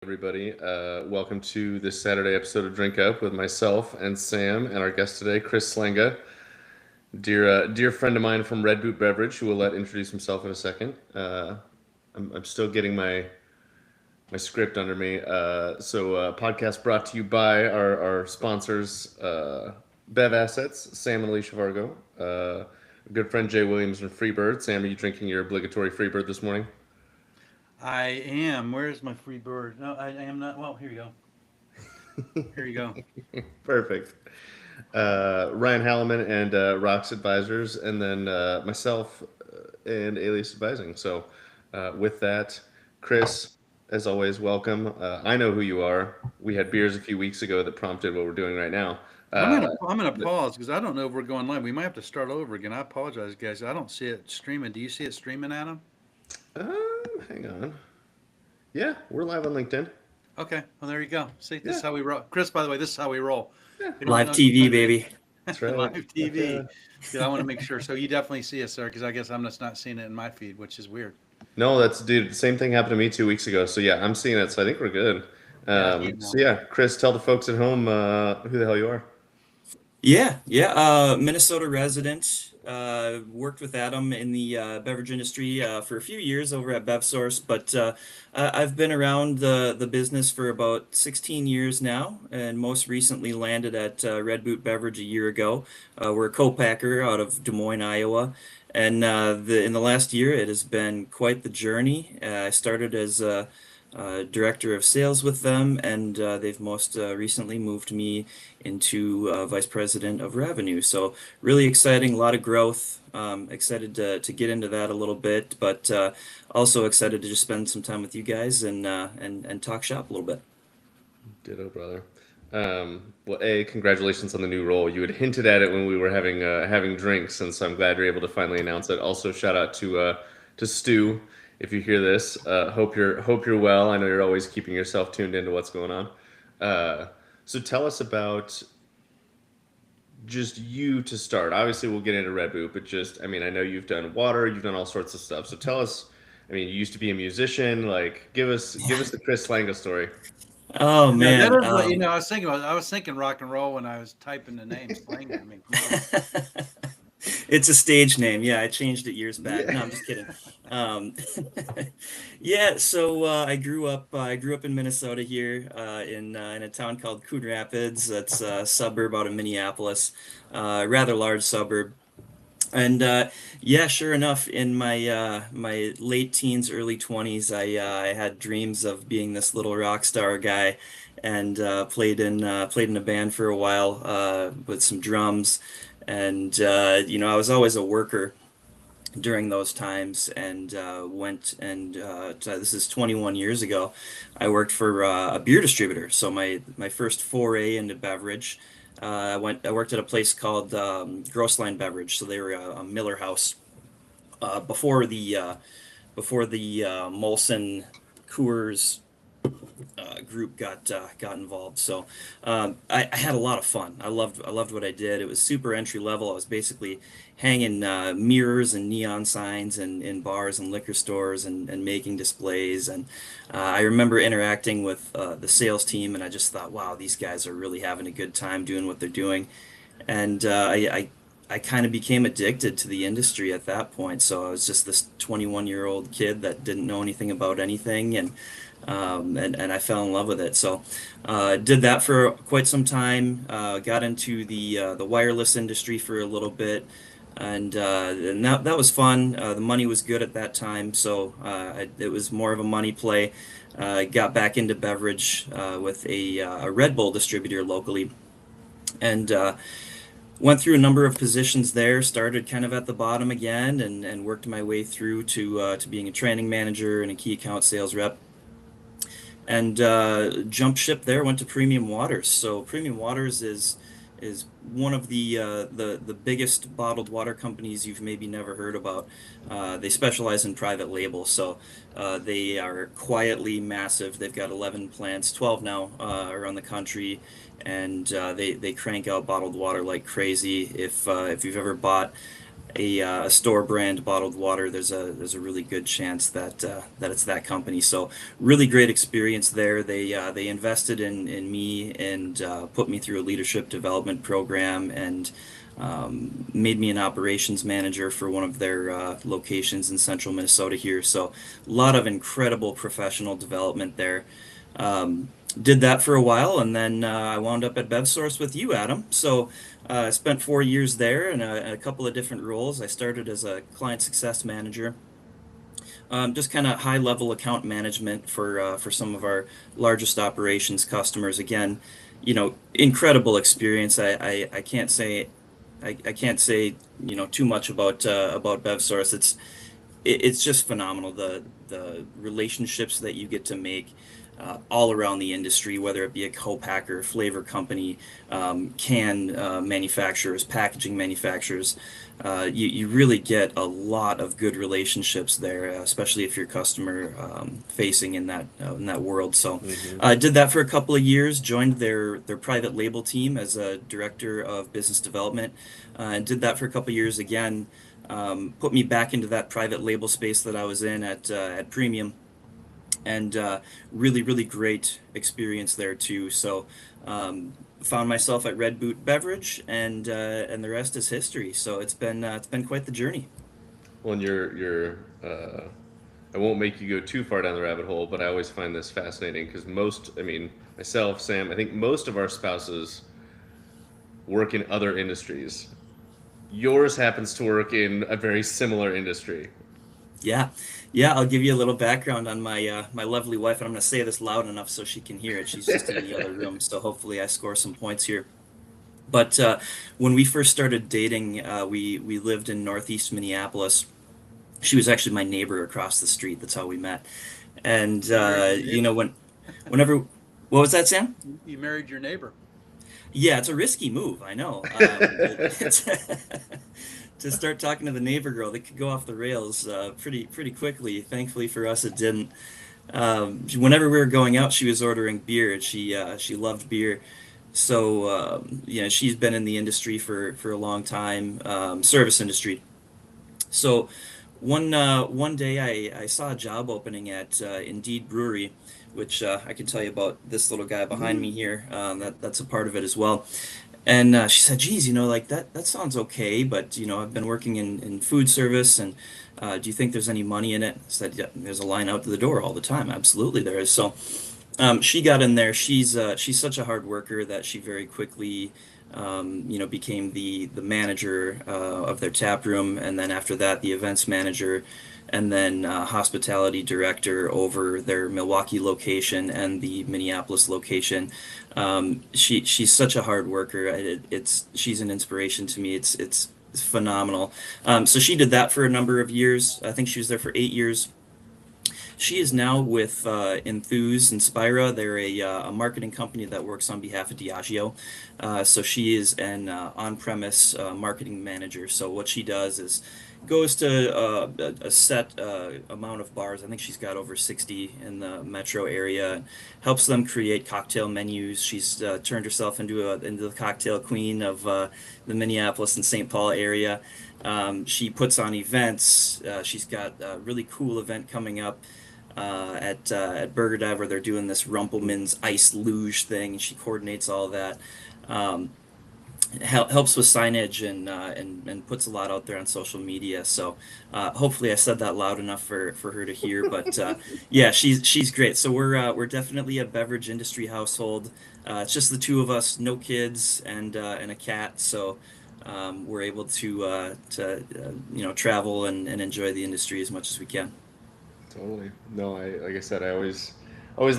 everybody. Welcome to this Saturday episode of Drink Up with myself and Sam and our guest today, Chris Slenga, dear friend of mine from Red Boot Beverage, who will let introduce himself in a second. I'm still getting my script under me. Podcast brought to you by our sponsors, Bev Assets, Sam and Alicia Vargo, good friend Jay Williams from Freebird. Sam, are you drinking your obligatory Freebird this morning? I am. Where's my free bird? No, I am not. Well, here you go. Here you go. Perfect. Ryan Halliman and Rocks Advisors, and then myself and Alias Advising. With that, Chris, as always, welcome. I know who you are. We had beers a few weeks ago that prompted what we're doing right now. I'm gonna pause because I don't know if we're going live. We might have to start over again. I apologize, guys. I don't see it streaming. Do you see it streaming, Adam? Hang on. Yeah, we're live on LinkedIn. Okay. Well, there you go. See, this Yeah, is how we roll. Chris, by the way, this is how we roll. yeah, We don't Live know TV, baby. that's right. live TV. Good, I want to make sure. So you definitely see us there because I guess I'm just not seeing it in my feed, which is weird. No, that's dude. Same thing happened to me 2 weeks ago. So yeah, I'm seeing it. So I think we're good. Yeah, I see it So now. yeah, Chris, tell the folks at home who the hell you are. Yeah. Minnesota resident. Worked with Adam in the beverage industry for a few years over at BevSource, but I've been around the business for about 16 years now, and most recently landed at Red Boot Beverage a year ago. We're a co-packer out of Des Moines, Iowa, and in the last year it has been quite the journey. I started as director of sales with them, and they've most recently moved me into vice president of revenue. So really exciting, a lot of growth. Excited to get into that a little bit, but also excited to just spend some time with you guys and talk shop a little bit. Ditto, brother. Congratulations on the new role. You had hinted at it when we were having drinks, and so I'm glad you're able to finally announce it. Also, shout out to Stu if you hear this. Hope you're well. I know you're always keeping yourself tuned into what's going on. So tell us about just you to start. Obviously, we'll get into Red Boot, but just I mean, I know you've done water, you've done all sorts of stuff. So tell us. I mean, you used to be a musician. Like, give us the Chris Lango story. Oh Yeah, that man. is what I was thinking rock and roll when I was typing the name slang. I mean, come on. It's a stage name. Yeah, I changed it years back. Yeah. No, I'm just kidding. Um, yeah, so I grew up in Minnesota here in a town called Coon Rapids. That's a suburb out of Minneapolis, rather large suburb. And yeah, sure enough, in my late teens, early 20s, I had dreams of being this little rock star guy, and played in a band for a while with some drums, and I was always a worker during those times, and this is 21 years ago. I worked for a beer distributor, so my first foray into beverage. I worked at a place called Grossline Beverage, so they were a Miller House before the Molson Coors group got involved. So I had a lot of fun. I loved what I did. It was super entry level. I was basically hanging mirrors and neon signs in bars and liquor stores, and making displays. And I remember interacting with the sales team, and I just thought, wow, these guys are really having a good time doing what they're doing. And I kind of became addicted to the industry at that point. So I was just this 21-year-old kid that didn't know anything about anything, and I fell in love with it. So did that for quite some time. Got into the wireless industry for a little bit, and that was fun. The money was good at that time, so it was more of a money play. Got back into beverage with a Red Bull distributor locally, and went through a number of positions there. Started kind of at the bottom again, and worked my way through to being a training manager and a key account sales rep, and jumped ship there. Went to Premium Waters. So Premium Waters is one of the biggest bottled water companies you've maybe never heard about. They specialize in private label, so they are quietly massive. They've got 11 plants, 12 now around the country, and they crank out bottled water like crazy. If you've ever bought a store brand bottled water, there's a really good chance that that it's that company. So really great experience there. They invested in me and put me through a leadership development program and made me an operations manager for one of their locations in central Minnesota here. So a lot of incredible professional development there. Did that for a while, and then I wound up at BevSource with you, Adam. So I spent 4 years there in a couple of different roles. I started as a client success manager, just kind of high level account management for some of our largest operations customers. Again, incredible experience. I can't say I can't say too much about BevSource. It's just phenomenal, the relationships that you get to make all around the industry, whether it be a co-packer, flavor company, can manufacturers, packaging manufacturers. You really get a lot of good relationships there, especially if you're customer facing in that world. So Hmm. I did that for a couple of years, joined their private label team as a director of business development, and did that for a couple of years again. Put me back into that private label space that I was in at Premium, and really, really great experience there too. So found myself at Red Boot Beverage, and the rest is history. So it's been quite the journey. Well, and I won't make you go too far down the rabbit hole, but I always find this fascinating because I mean, myself, Sam, I think most of our spouses work in other industries. Yours happens to work in a very similar industry. Yeah, yeah. I'll give you a little background on my lovely wife, and I'm going to say this loud enough so she can hear it. She's just in the other room, so hopefully I score some points here. But when we first started dating, we lived in Northeast Minneapolis. She was actually my neighbor across the street. That's how we met. And You married your neighbor. whenever, what was that, Sam? You married your neighbor. Yeah, it's a risky move, I know. To start talking to the neighbor girl, that could go off the rails pretty quickly. Thankfully for us, it didn't. Whenever we were going out, she was ordering beer, and she loved beer. So she's been in the industry for a long time, service industry. So one day I saw a job opening at Indeed Brewery, which I can tell you about this little guy behind me here. That's a part of it as well. And she said, "Geez, like that sounds okay, but I've been working in food service, and do you think there's any money in it?" I said, "Yeah, there's a line out to the door all the time. Absolutely, there is." So she got in there. She's such a hard worker that she very quickly, became the manager of their tap room, and then after that, the events manager, and then hospitality director over their Milwaukee location and the Minneapolis location. She's such a hard worker. She's an inspiration to me. It's phenomenal. So she did that for a number of years. I think she was there for 8 years. She is now with Enthuse Inspira. They're a marketing company that works on behalf of Diageo. So she is an on-premise marketing manager. So what she does is goes to a set amount of bars. I think she's got over 60 in the metro area, and helps them create cocktail menus. She's turned herself into the cocktail queen of the Minneapolis and St. Paul area. She puts on events. She's got a really cool event coming up at Burger Dive, where they're doing this Rumpelmans ice luge thing, and she coordinates all that. Um, Helps with signage and puts a lot out there on social media. So hopefully I said that loud enough for her to hear. But yeah, she's great. So we're definitely a beverage industry household. It's just the two of us, no kids, and a cat. So we're able to travel and enjoy the industry as much as we can. Totally. No, like I said, I always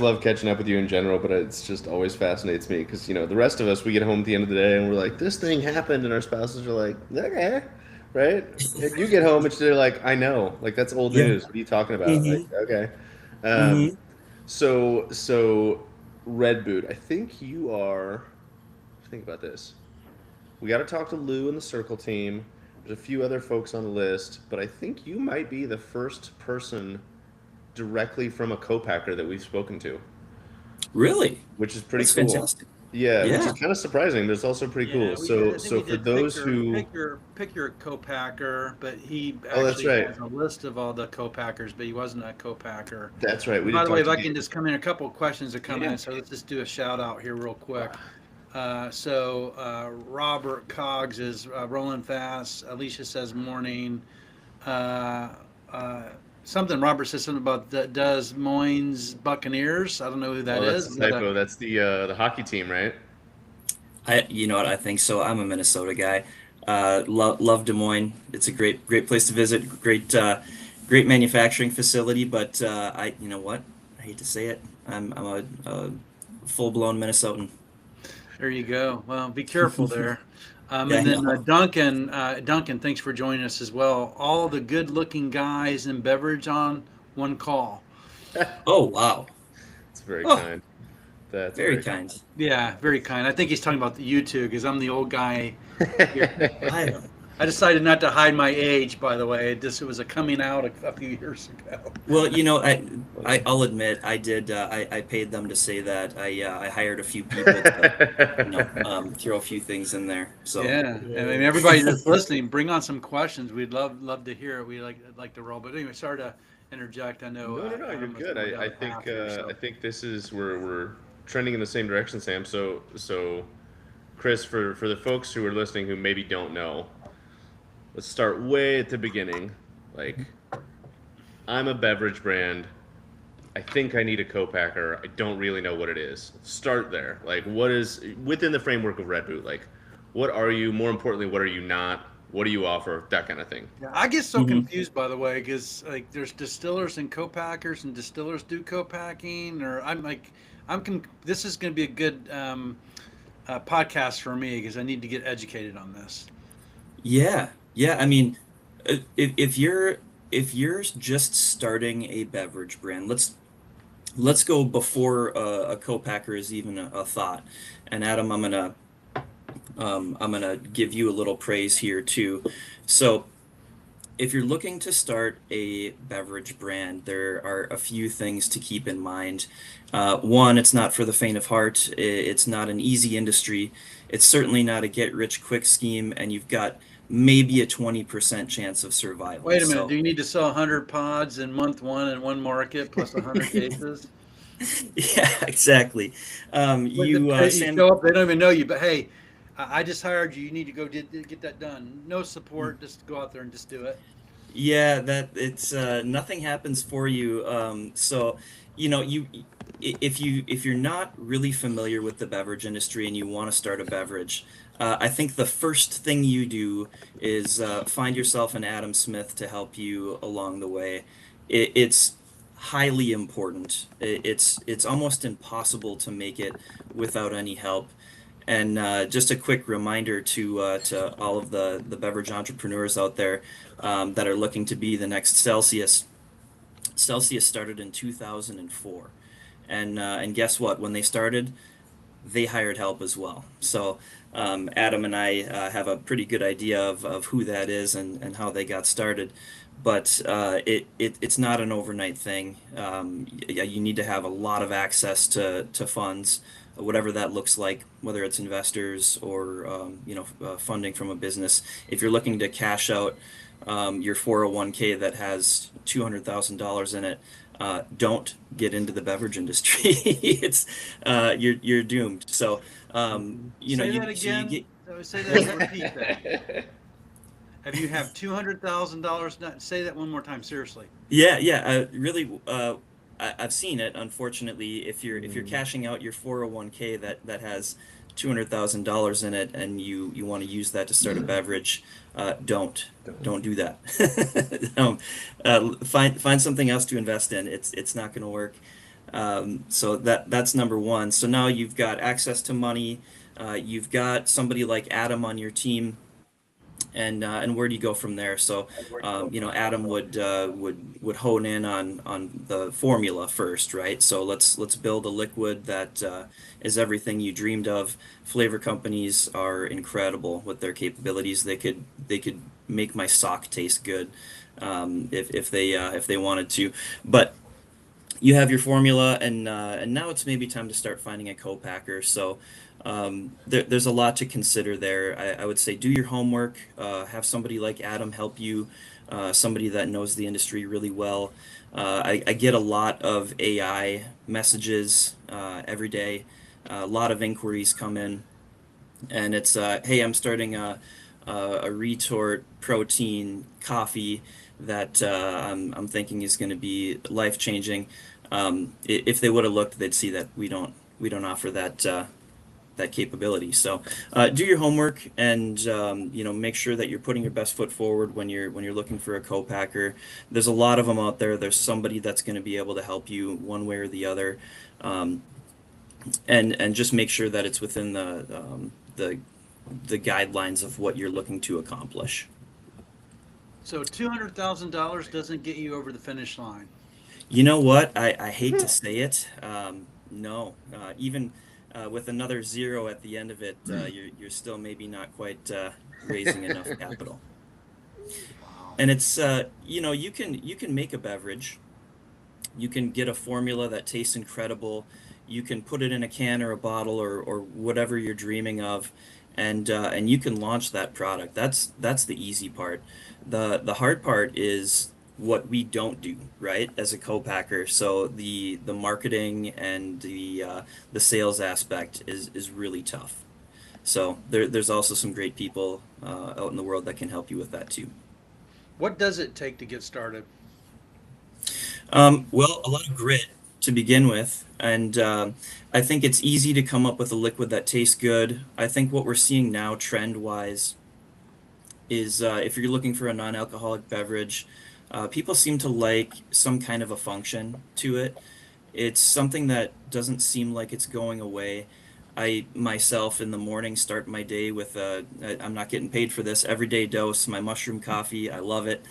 love catching up with you in general, but it's just always fascinates me because the rest of us, we get home at the end of the day and we're like, this thing happened, and our spouses are like, okay, right? And you get home and they're like, I know, like that's old Yeah. news. What are you talking about? Hmm. Like, okay. Um, Hmm. so Red Boot, I think you are. Think about this. We got to talk to Lou and the Circle team. There's a few other folks on the list, but I think you might be the first person directly from a co-packer that we've spoken to, Really? which is pretty That's cool. fantastic. Yeah, which is Yeah. kind of surprising, but it's also pretty cool. Yeah, I think So we for did those who, pick your co-packer, but he oh, that's actually right, has a list of all the co-packers, but he wasn't a co-packer. that's right. We And by did the way, talk if to I you. can just come in, a couple of questions that come Yeah. in, so let's just do a shout out here real quick. Robert Coggs is rolling fast. Alicia says morning. Uh, uh, Robert says something about Des Moines Buccaneers. I don't know who that Oh, that's is. a Is that a typo. That's the hockey team, right? You know what, I think so. I'm a Minnesota guy. Love Des Moines. It's a great place to visit. Great manufacturing facility. But you know what? I hate to say it. I'm a full-blown Minnesotan. There you go. Well, be careful there. Yeah, And I then know. Duncan, thanks for joining us as well. All the good-looking guys in beverage on one call. Oh, wow. It's very Oh, kind. That's very very kind. Yeah, very kind. I think he's talking about you two because I'm the old guy here. kind. I I decided not to hide my age, by the way. It was a coming out a few years ago. Well, I'll admit I did. I paid them to say that. I hired a few people to throw a few things in there. So Yeah, and I mean everybody that's listening, bring on some questions. We'd love to hear it. We like to roll. But anyway, sorry to interject. I know. No, no, no, you're Adam was good. going down I a think path here, so. I think this is we're trending in the same direction, Sam. So Chris, for the folks who are listening who maybe don't know, let's start way at the beginning. Like, I'm a beverage brand. I think I need a co-packer. I don't really know what it is. Start there. Like, what is within the framework of Red Boot? Like, what are you? More importantly, what are you not? What do you offer? That kind of thing. Yeah, I get so Mhm. confused, by the way, because like there's distillers and co-packers, and distillers do co-packing, or this is going to be a good podcast for me because I need to get educated on this. Yeah. I mean, if you're just starting a beverage brand, let's go before a co-packer is even a thought. And Adam, I'm gonna give you a little praise here too. So if you're looking to start a beverage brand, there are a few things to keep in mind. One, it's not for the faint of heart. It's not an easy industry. It's certainly not a get rich quick scheme, and you've got maybe a 20% chance of survival. Wait a minute. So, Do you need to sell 100 pods in month one in one market plus 100 cases? yeah, exactly. You Sam, show up, they don't even know you. But hey, I just hired you. You need to go get that done. No support. Just go out there and just do it. yeah, that it's nothing happens for you. So, if you're not really familiar with the beverage industry and you want to start a beverage, I think the first thing you do is find yourself an Adam Smith to help you along the way. It's highly important. It's almost impossible to make it without any help. And just a quick reminder to all of the beverage entrepreneurs out there that are looking to be the next Celsius. Celsius started in 2004, and guess what? When they started, they hired help as well. So Adam and I have a pretty good idea of who that is and how they got started. But it's not an overnight thing. You need to have a lot of access to funds, whatever that looks like, whether it's investors or funding from a business. If you're looking to cash out your 401k that has $200,000 in it, don't get into the beverage industry. It's you're doomed. So Say you that so you again. get Say that. Repeat that. Have you have $200,000? Say that one more time. Seriously. yeah, really. I've seen it. Unfortunately, if you're cashing out your 401k that has $200,000 in it and you want to use that to start a beverage, don't do that. Find something else to invest in. It's not going to work. So that's number one. So now you've got access to money. You've got somebody like Adam on your team, and where do you go from there? So Adam would hone in on the formula first, right? So let's build a liquid that is everything you dreamed of. Flavor companies are incredible with their capabilities. They could make my sock taste good if they wanted to. But you have your formula, and now it's maybe time to start finding a co-packer. So there's a lot to consider there. I would say do your homework, have somebody like Adam help you, somebody that knows the industry really well. I get a lot of AI messages every day. A lot of inquiries come in, and it's hey, I'm starting a retort protein coffee that I'm thinking is going to be life changing. If they would have looked, they'd see that we don't offer that capability. So do your homework, and make sure that you're putting your best foot forward when you're looking for a co-packer. There's a lot of them out there. There's somebody that's going to be able to help you one way or the other, um, and just make sure that it's within the guidelines of what you're looking to accomplish. So $200,000 doesn't get you over the finish line. You know what? I hate to say it. No, even with another zero at the end of it, you're still maybe not quite raising enough capital. Wow. And it's you can make a beverage. You can get a formula that tastes incredible. You can put it in a can or a bottle or whatever you're dreaming of, and you can launch that product. That's the easy part. The hard part is what we don't do, right, as a co-packer. So the marketing and the sales aspect is really tough. So there's also some great people out in the world that can help you with that too. What does it take to get started? Well, a lot of grit to begin with, and I think it's easy to come up with a liquid that tastes good. I think what we're seeing now, trend-wise, is if you're looking for a non-alcoholic beverage, people seem to like some kind of a function to it. It's something that doesn't seem like it's going away. I myself in the morning start my day with I'm not getting paid for this, everyday dose, my mushroom coffee. I love it.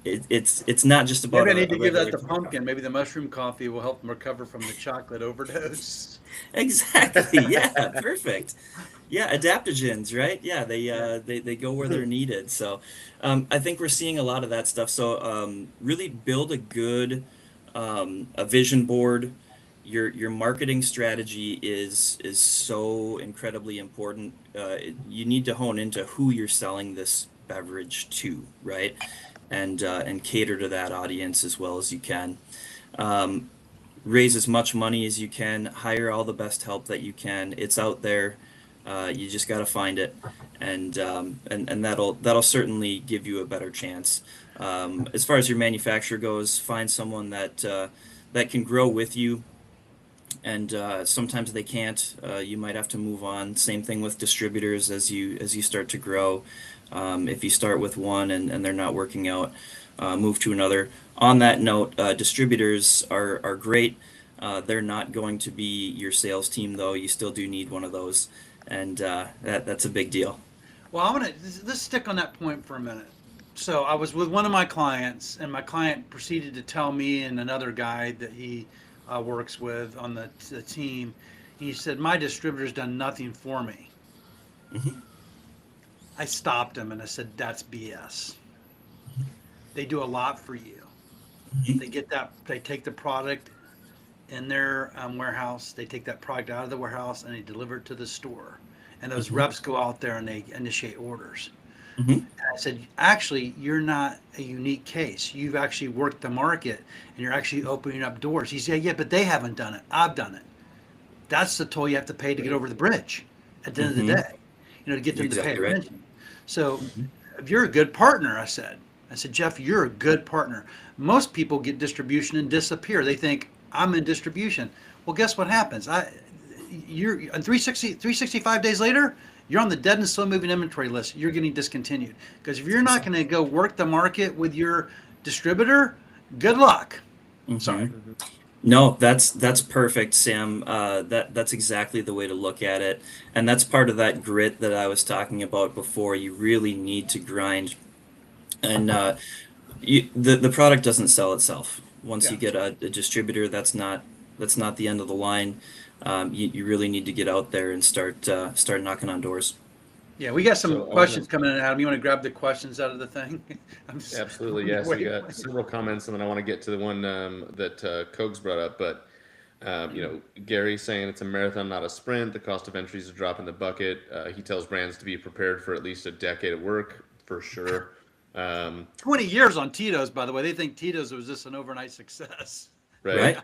It's not just about Maybe I need a to give that regular to cup of pumpkin. coffee. Maybe the mushroom coffee will help them recover from the chocolate overdose. Exactly. Yeah, perfect. Yeah, adaptogens, right? Yeah, Yeah. they go where they're needed. So I think we're seeing a lot of that stuff. So really build a good a vision board. Your marketing strategy is so incredibly important. You need to hone into who you're selling this beverage to, right? And cater to that audience as well as you can. Um, Raise as much money as you can, hire all the best help that you can. It's out there. You just got to find it, and that'll certainly give you a better chance. As far as your manufacturer goes, find someone that can grow with you, and sometimes they can't. You might have to move on. Same thing with distributors as you start to grow. If you start with one and they're not working out, move to another. On that note, distributors are great. They're not going to be your sales team, though. You still do need one of those, and that's a big deal. Well, let's stick on that point for a minute. So I was with one of my clients, and my client proceeded to tell me and another guy that he works with on the team. He said, "My distributor's done nothing for me." Hmm. I stopped him and I said, "That's BS. They do a lot for you. They take the product in their warehouse. They take that product out of the warehouse and they deliver it to the store. And those Hmm. reps go out there and they initiate orders." Hmm. And I said, "Actually, you're not a unique case. You've actually worked the market and you're actually opening up doors." He said, "Yeah, but they haven't done it. I've done it. That's the toll you have to pay to get over the bridge at the end of the Hmm. day, to get You're them to pay exactly right. attention." So Hmm. if you're a good partner, I said, "Jeff, you're a good partner." Most people get distribution and disappear. They think I'm in distribution. Well, guess what happens? You're on 365 days later, you're on the dead and slow moving inventory list. You're getting discontinued because if you're not going to go work the market with your distributor, good luck. Sorry. Hmm. No, that's perfect, Sam. That's exactly the way to look at it, and that's part of that grit that I was talking about before. You really need to grind, and the product doesn't sell itself. Once you Yeah. get a distributor, that's not the end of the line. You really need to get out there and start knocking on doors. Yeah, we got some So I questions want to coming in, Adam. You want to grab the questions out of the thing? I'm just absolutely, yes. We wait. got several comments, and then I want to get to the one that Kogs brought up. But Gary saying it's a marathon, not a sprint. The cost of entries is a drop in the bucket. He tells brands to be prepared for at least a decade of work for sure. 20 years on Tito's, by the way. They think Tito's was just an overnight success. Right. Right.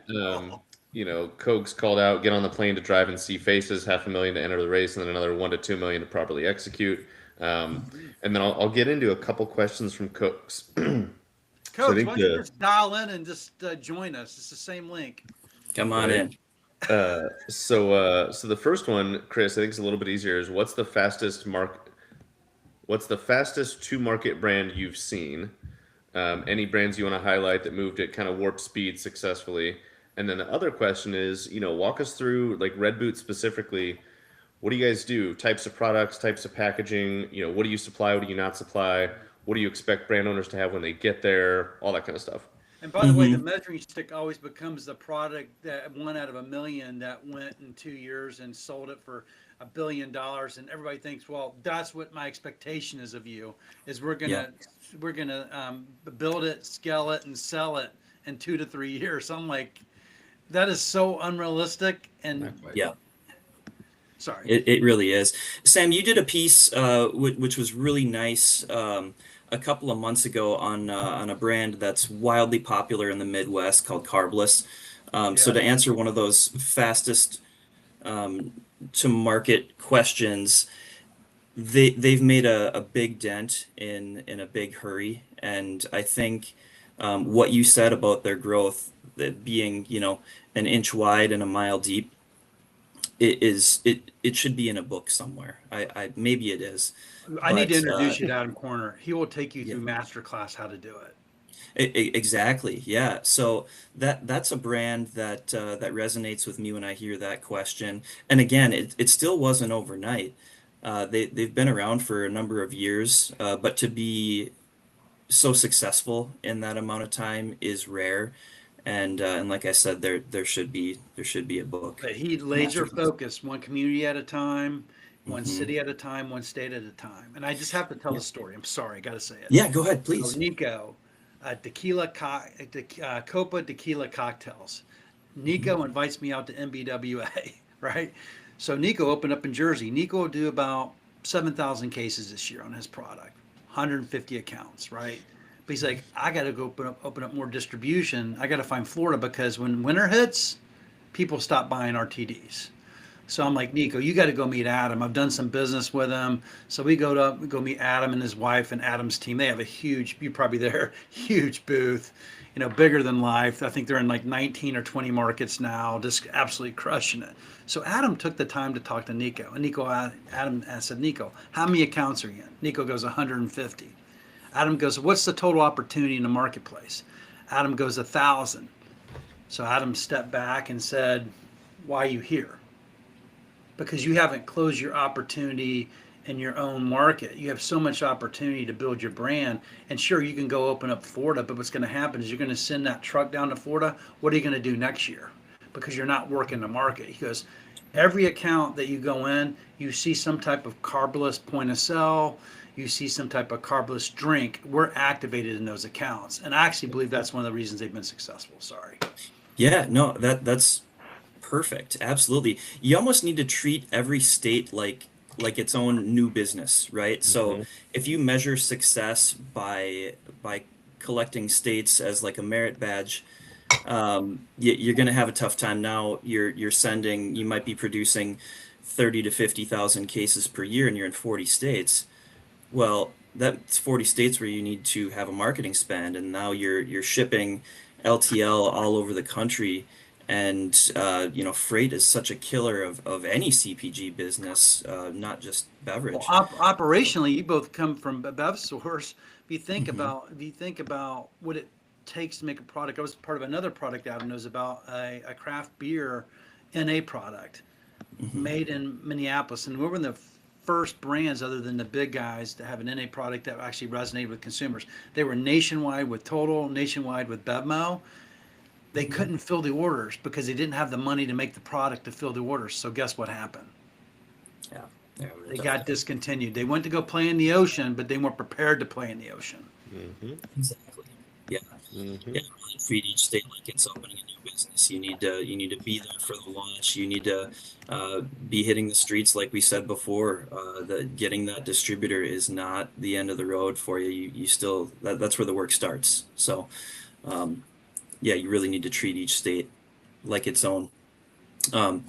Kogs called out, get on the plane to drive and see faces, $500,000 to enter the race, and then another 1 to 2 million to properly execute. And then I'll get into a couple questions from Kogs. So I Coach, think why don't you just dial in and just join us? It's the same link. Come on Right. in. So the first one, Chris, I think is a little bit easier. Is what's the fastest to market brand you've seen? Any brands you want to highlight that moved at kind of warp speed successfully? And then the other question is, walk us through like Red Boot specifically. What do you guys do? Types of products, types of packaging. What do you supply? What do you not supply? What do you expect brand owners to have when they get there? All that kind of stuff. And by the way, the measuring stick always becomes the product that 1 out of 1 million that went in 2 years and sold it for $1 billion. And everybody thinks, well, that's what my expectation is of you, is we're gonna build it, scale it, and sell it in 2 to 3 years. So I'm like, that is so unrealistic. And Yeah. sorry. It really is. Sam, you did a piece which was really nice a couple of months ago on a brand that's wildly popular in the Midwest called Carbless. So to answer one of those fastest to market questions, they've made a big dent in a big hurry, and I think what you said about their growth, that being an inch wide and a mile deep, it should be in a book somewhere. I maybe it is. I need to But introduce you to Adam Corner. He will take you through masterclass how to do it. exactly, yeah. So that's a brand that that resonates with me when I hear that question. And again, it still wasn't overnight. They've been around for a number of years, but to be so successful in that amount of time is rare. And like I said, there should be a book. But he laser Masterclass. focused, one community at a time, one Hmm. city at a time, one state at a time. And I just have to tell the story. I'm sorry, I got to say it. Yeah, go ahead, So please. Nico, Copa Tequila Cocktails. Nico invites me out to MBWA, right? So Nico opened up in Jersey. Nico will do about 7,000 cases this year on his product, 150 accounts, right? But he's like, I got to go open up more distribution. I got to find Florida because when winter hits, people stop buying RTDs. So I'm like, Nico, you got to go meet Adam. I've done some business with him. So we go meet Adam and his wife and Adam's team. They have a huge, you're probably there, huge booth, bigger than life. I think they're in like 19 or 20 markets now, just absolutely crushing it. So Adam took the time to talk to Nico. And Adam said, Nico, how many accounts are you in? Nico goes, 150. Adam goes, what's the total opportunity in the marketplace? Adam goes, 1,000. So Adam stepped back and said, why are you here? Because you haven't closed your opportunity in your own market. You have so much opportunity to build your brand. And sure, you can go open up Florida, but what's going to happen is you're going to send that truck down to Florida. What are you going to do next year? Because you're not working the market. He goes, every account that you go in, you see some type of carbless point of sale, you see some type of carbless drink. We're activated in those accounts. And I actually believe that's one of the reasons they've been successful. Sorry. Yeah, no, that's perfect. Absolutely. You almost need to treat every state like its own new business, right? So if you measure success by collecting states as like a merit badge, you're going to have a tough time. Now you might be producing 30 to 50,000 cases per year and you're in 40 states. Well, that's 40 states where you need to have a marketing spend, and now you're shipping LTL all over the country, and freight is such a killer of any CPG business, not just Well, beverage. operationally, you both come from Bev Source. Hmm. If you think about what it takes to make a product, I was part of another product Adam knows about, a craft beer NA product Hmm. made in Minneapolis, and we were the first brands other than the big guys to have an NA product that actually resonated with consumers. They were nationwide with Total, nationwide with Bevmo. They Hmm. couldn't fill the orders because they didn't have the money to make the product to fill the orders. So guess what happened? Yeah. Yeah, They got discontinued. They went to go play in the ocean, but they weren't prepared to play in the ocean. Mm-hmm. exactly. Yeah. Mm-hmm. Yeah, really treat each state like it's opening a new business. You need to be there for the launch. You need to be hitting the streets, like we said before. Getting that distributor is not the end of the road for you. You still that's where the work starts. So, um, yeah, you really need to treat each state like its own. Um,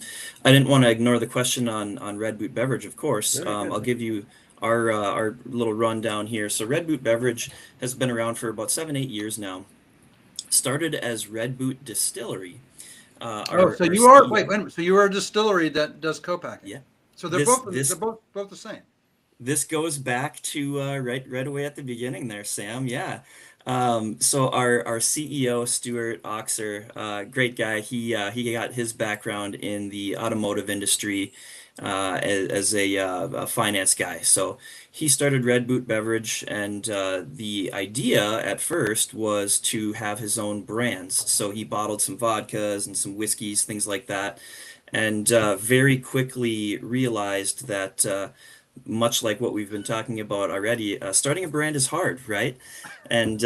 I didn't want to ignore the question on Red Boot Beverage, of course. Very I'll good. give you our little rundown here. So Red Boot Beverage has been around for about 7-8 years now. Started as Red Boot Distillery. So Our you are CEO, wait, wait a minute. So you are a distillery that does co-packing. yeah. So This they're this both the same. This goes back to right away at the beginning there, Sam. Yeah. So our CEO Stuart Oxer, great guy. He got his background in the automotive industry as a finance guy. So he started Red Boot Beverage, and the idea at first was to have his own brands. So he bottled some vodkas and some whiskeys, things like that, and very quickly realized that. Much like what we've been talking about already, starting a brand is hard, right? And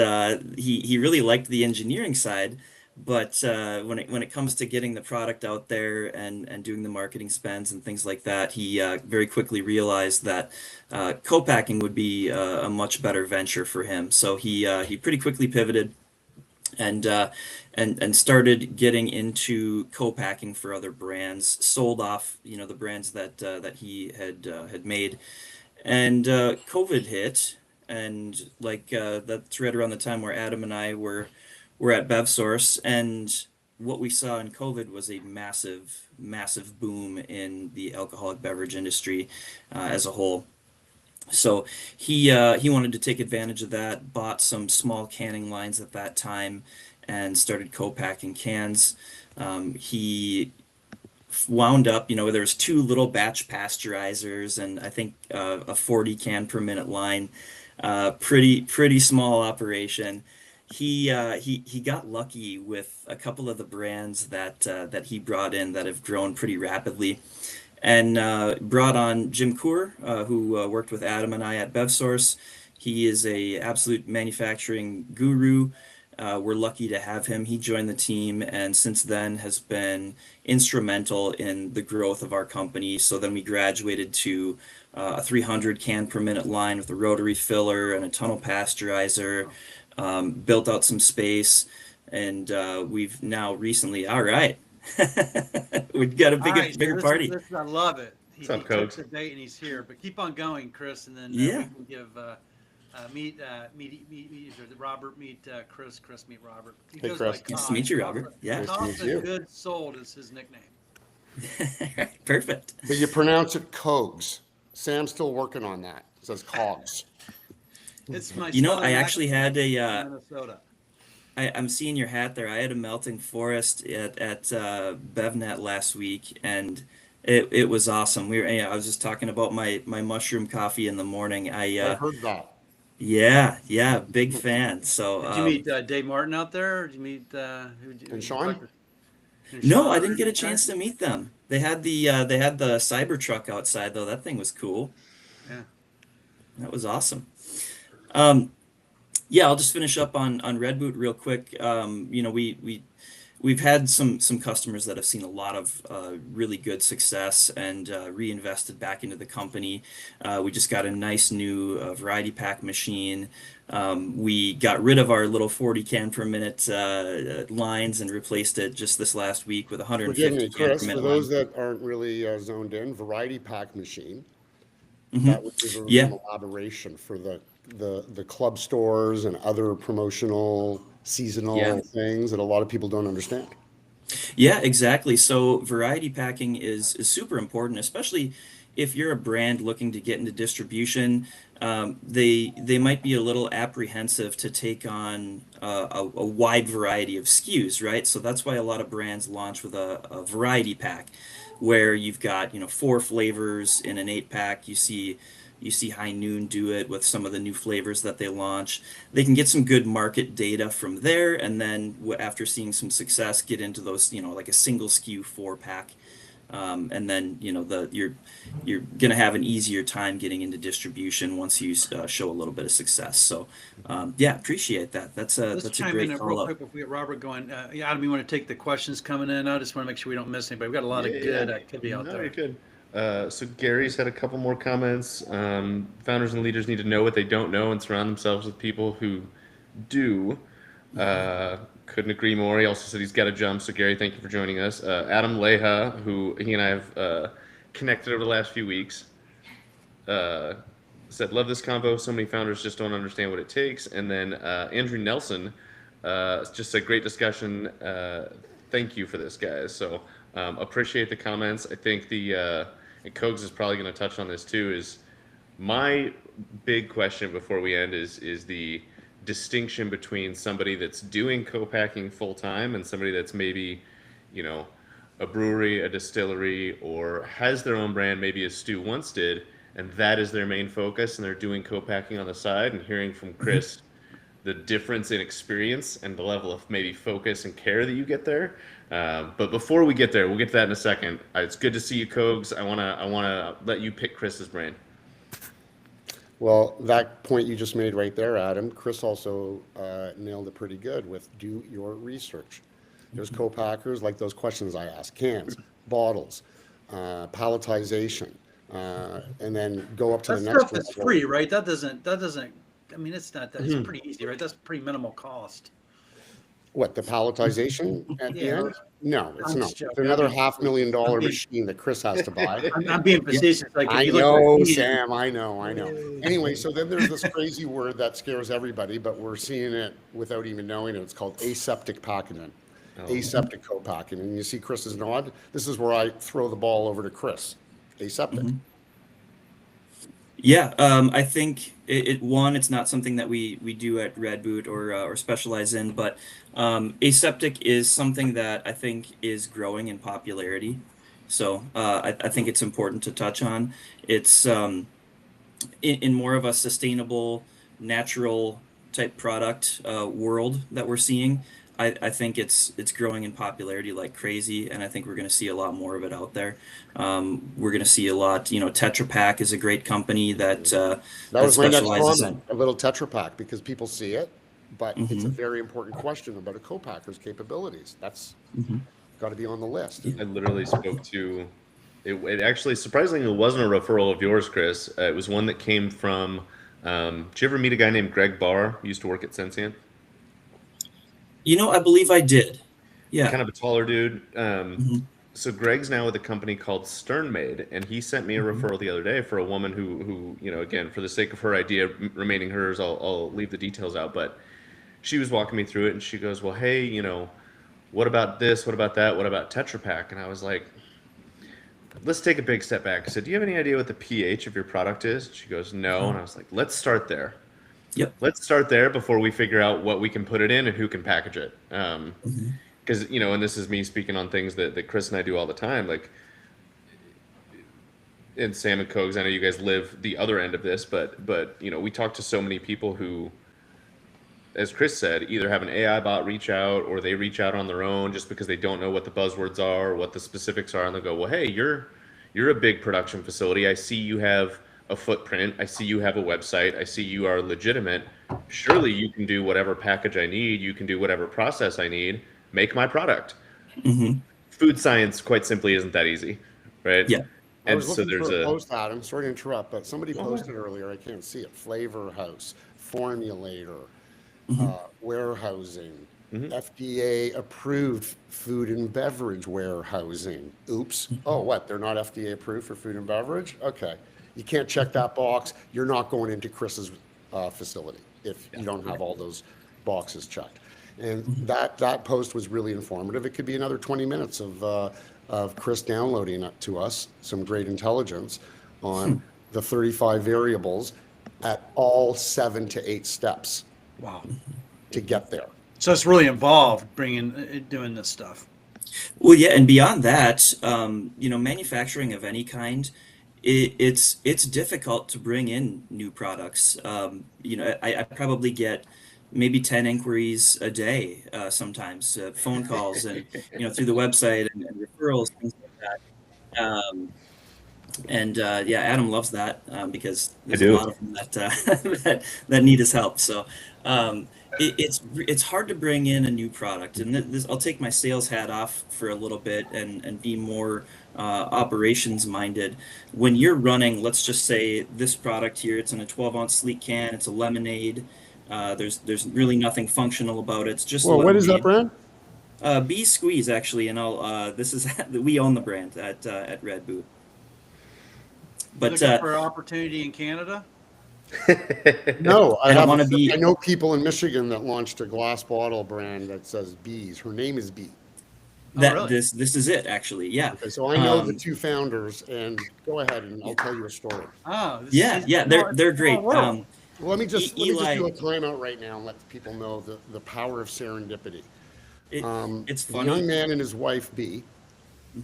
he really liked the engineering side, but when it comes to getting the product out there and doing the marketing spends and things like that, he very quickly realized that co-packing would be a much better venture for him. So he pretty quickly pivoted and and started getting into co-packing for other brands, sold off, the brands that he had made, and COVID hit, and that's right around the time where Adam and I were at BevSource, and what we saw in COVID was a massive boom in the alcoholic beverage industry as a whole. So he wanted to take advantage of that, bought some small canning lines at that time, and started co-packing cans. He wound up, there's two little batch pasteurizers and I think a 40 can per minute line. Pretty small operation. He got lucky with a couple of the brands that he brought in that have grown pretty rapidly, and brought on Jim Coor, who worked with Adam and I at BevSource. He is a absolute manufacturing guru. We're lucky to have him. He joined the team, and since then has been instrumental in the growth of our company. So then we graduated to a 300 can per minute line with a rotary filler and a tunnel pasteurizer. Built out some space, and we've now recently. All right. We've got a All right, bigger this party. I love it. He What's up, took Coach? the date and he's here. But keep on going, Chris, and then Yeah. we can give meet Robert, meet Chris, Chris meet Robert. He Hey, goes Chris. by Nice to Cos. meet you, Robert. Yeah. Nice to Cos meet the you. Good Sold is his nickname. Perfect. But you pronounce it Cogs. Sam's still working on that. It says Cogs. It's my I actually had a. Minnesota. I'm seeing your hat there. I had a melting forest at BevNet last week, and it was awesome. I was just talking about my mushroom coffee in the morning. I heard that. Yeah, big fan. So Did you meet Dave Martin out there? Or did you meet And Sean? no, I didn't get a chance to meet them. They had the Cybertruck outside though. That thing was cool. Yeah. That was awesome. Yeah, I'll just finish up on Red Boot real quick. We've had some customers that have seen a lot of really good success and reinvested back into the company. We just got a nice new variety pack machine. We got rid of our little 40 can per minute lines and replaced it just this last week with a Forgive 150 me, can per Chris, for minute those line. that aren't really zoned in, variety pack machine. Mhm. That would give Yeah. an elaboration for the club stores and other promotional seasonal Yeah. things that a lot of people don't understand. Yeah, exactly. So variety packing is super important, especially if you're a brand looking to get into distribution. They might be a little apprehensive to take on a wide variety of SKUs, right? So that's why a lot of brands launch with a variety pack, where you've got 4 flavors in an 8 pack. You see High Noon do it with some of the new flavors that they launch. They can get some good market data from there, and then after seeing some success, get into those, like a single SKU 4 pack And then you're gonna have an easier time getting into distribution once you show a little bit of success. So yeah, appreciate that. That's Let's a chime great in call real out. quick before we get Robert going. Yeah, Adam, you want to take the questions coming in? I just want to make sure we don't miss anybody. We've got a lot of good activity out No, there. you're good. So Gary's had a couple more comments. Founders and leaders need to know what they don't know and surround themselves with people who do. Couldn't agree more. He also said he's got to jump. So Gary, thank you for joining us. Adam Leha, who he and I have connected over the last few weeks, said, "Love this convo. So many founders just don't understand what it takes." And then Andrew Nelson just said, "Great discussion. Thank you for this, guys." So appreciate the comments. I think and Kogs is probably going to touch on this too. Is my big question before we end is the distinction between somebody that's doing co-packing full time and somebody that's maybe, a brewery, a distillery, or has their own brand, maybe as Stu once did, and that is their main focus, and they're doing co-packing on the side. And hearing from Chris the difference in experience and the level of maybe focus and care that you get there. But before we get there, we'll get to that in a second. It's good to see you, Kogs. I wanna let you pick Chris's brain. Well, that point you just made right there, Adam, Chris also nailed it pretty good with do your research. There's co-packers like those questions I asked, cans, bottles, palletization, and then go up to That the next stuff is level. free, right? That doesn't. I mean, it's not that. It's pretty easy, right? That's pretty minimal cost. What, the palletization at the Yeah. end? No, it's I'm not. just joking. It's another $500,000 being- machine that Chris has to buy. I'm being facetious. Like if I you look know, at Sam, I know. Anyway, so then there's this crazy word that scares everybody, but we're seeing it without even knowing it. It's called aseptic packaging, aseptic co-packing. And you see Chris's nod. This is where I throw the ball over to Chris. Aseptic. Yeah, I think it's not something that we do at Red Boot or specialize in, but aseptic is something that I think is growing in popularity. So I think it's important to touch on. It's in more of a sustainable, natural type product world that we're seeing. I think it's growing in popularity like crazy, and I think we're going to see a lot more of it out there. We're going to see a lot. Tetra Pak is a great company that That was my next specializes comment, a little Tetra Pak, because people see it, but it's a Mhm. very important question about a co-packer's capabilities. That's Mhm. got to be on the list. I literally spoke to it. Actually, surprisingly, it wasn't a referral of yours, Chris. It was one that came from. Did you ever meet a guy named Greg Barr? He used to work at Sensient. I believe I did. Yeah. Kind of a taller dude. Mhm. So Greg's now with a company called SternMade, and he sent me a referral the other day for a woman who again, for the sake of her idea remaining hers, I'll leave the details out. But she was walking me through it, and she goes, "Well, hey, what about this? What about that? What about Tetra Pak?" And I was like, "Let's take a big step back." I said, "Do you have any idea what the pH of your product is?" She goes, "No," and I was like, "Let's start there." Yep. Let's start there before we figure out what we can put it in and who can package it. Mhm. Because and this is me speaking on things that Chris and I do all the time, like, and Sam and Kogs, I know you guys live the other end of this, but we talk to so many people who, as Chris said, either have an AI bot reach out or they reach out on their own just because they don't know what the buzzwords are or what the specifics are, and they'll go, "Well, hey, you're a big production facility. I see you have a footprint. I see you have a website. I see you are legitimate. Surely you can do whatever package I need. You can do whatever process I need. Make my product." Mhm. Food science, quite simply, isn't that easy, right? Yeah. I And was so looking there's for a a post, Adam. Sorry to interrupt, but somebody No. posted earlier. I can't see it. Flavor House, formulator, Mhm. warehousing, Mhm. FDA approved food and beverage warehousing. Oops. Oh, what? They're not FDA approved for food and beverage? Okay. You can't check that box. You're not going into Chris's facility if you don't have all those boxes checked. And that post was really informative. It could be another 20 minutes of Chris downloading it to us some great intelligence on the 35 variables at all 7 to 8 steps Wow. to get there. So it's really involved doing this stuff. Well, yeah, and beyond that, manufacturing of any kind, it's difficult to bring in new products. I probably get maybe 10 inquiries a day, sometimes phone calls and through the website and referrals, things like that. Um, and yeah, Adam loves that because there's a do. lot of them that that need his help. So it's hard to bring in a new product, and this I'll take my sales hat off for a little bit and be more operations minded. When you're running, let's just say this product here, it's in a 12-ounce sleek can. It's a lemonade. There's really nothing functional about it. It's just Well, what is that lemonade. brand? Bee Squeeze, actually, and this is we own the brand at Red Boot. But Looking for an opportunity in Canada? No, I don't wanna be- I know people in Michigan that launched a glass bottle brand that says Bees. Her name is Bee. Really? this is it, actually. Yeah. Okay, so I know the two founders, and go ahead and I'll tell you a story. Oh, Yeah, they're great. Wow. Well, let me just Eli- do a timeout right now and let people know the power of serendipity. It's A young funny. man and his wife, Bee,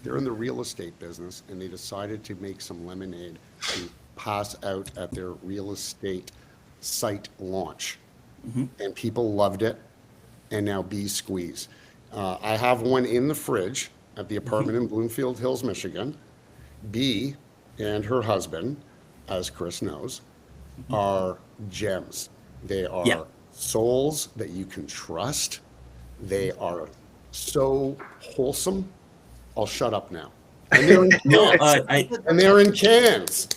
they're in the real estate business, and they decided to make some lemonade to pass out at their real estate site launch. And people loved it, and now Bee Squeeze. I have one in the fridge at the apartment in Bloomfield Hills, Michigan. Bee and her husband, as Chris knows, are gems. They are Yeah. souls that you can trust. They are so wholesome. I'll shut up now. And they're in No, cans. I And they're in cans.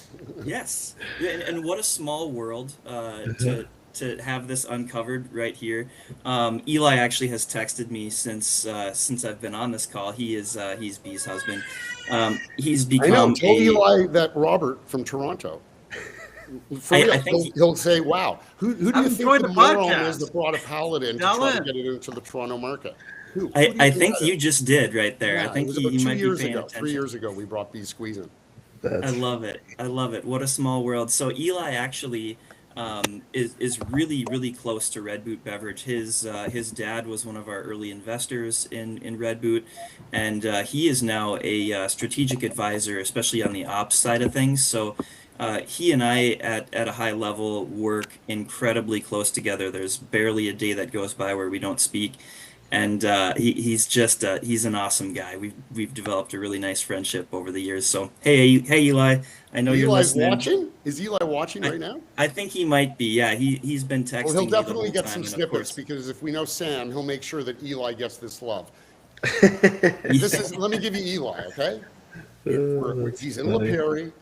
yes, and what a small world to have this uncovered right here. Eli actually has texted me since I've been on this call. He's Bee's husband. He's I become know. Tell a- Eli that Robert from Toronto. For I real, think he'll say, "Wow, who do I've you think enjoyed the the moron podcast. is that brought a Paladin to Tell try to him. get it into the Toronto market?" Who do I you think that you is? just did right there. Yeah, I think it was you about 2 might be years paying ago. attention. 3 years ago, we brought Bee Squeeze in. I love it. I love it. What a small world. So Eli actually is really close to Red Boot Beverage. His dad was one of our early investors in Red Boot, and he is now a strategic advisor, especially on the ops side of things. So he and I at a high level work incredibly close together. There's barely a day that goes by where we don't speak. And he's just he's an awesome guy. We've developed a really nice friendship over the years. So hey Eli, I know you're Eli's listening. watching? Is Eli watching right now? I think he might be. Yeah, he's been texting Well, he'll me the definitely whole get time, some and of snippets course- because if we know Sam, he'll make sure that Eli gets this love. Yeah. Let me give you Eli, okay? He's in LaPerry.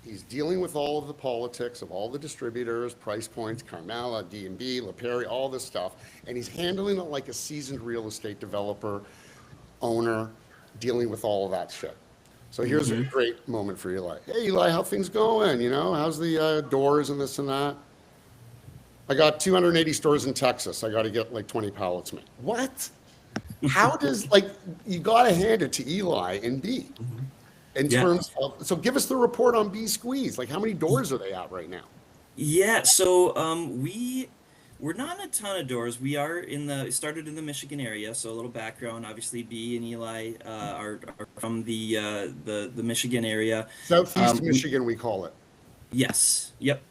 He's dealing with all of the politics of all the distributors, price points, Carmela, D&B, LaPerry, all this stuff. And he's handling it like a seasoned real estate developer, owner, dealing with all of that shit. So here's a great moment for Eli. Hey, Eli, how things going? You know, how's the doors and this and that? I got 280 stores in Texas. I got to get like 20 pallets made. What? How does, like, you got to hand it to Eli and B. In Yeah. terms of, so give us the report on Bee Squeeze. Like, how many doors are they at right now? Yeah, so we're not in a ton of doors. We are started in the Michigan area. So a little background. Obviously, B and Eli are from the Michigan area. Southeast Michigan, we call it. Yes. Yep.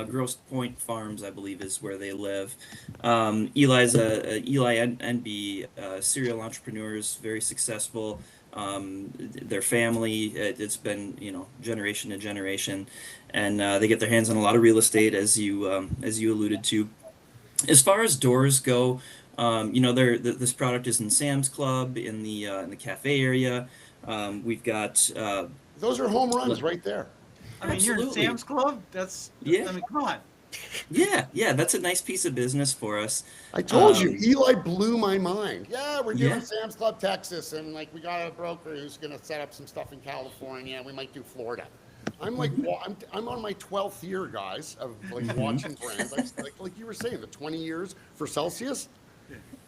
Grosse Point Farms, I believe, is where they live. Eli and B serial entrepreneurs, very successful. Their family, it's been generation to generation, and they get their hands on a lot of real estate, as you alluded to. As far as doors go, this product is in Sam's Club, in the cafe area. We've got Those are home runs right there. I mean, you're in Absolutely. Sam's Club? That's, Yeah. I mean, come on. yeah, that's a nice piece of business for us. I told you, Eli blew my mind. Yeah, we're doing Yeah. Sam's Club Texas, and like we got a broker who's going to set up some stuff in California, and we might do Florida. I'm like, I'm on my 12th year, guys, of like watching brands. Like you were saying, the 20 years for Celsius.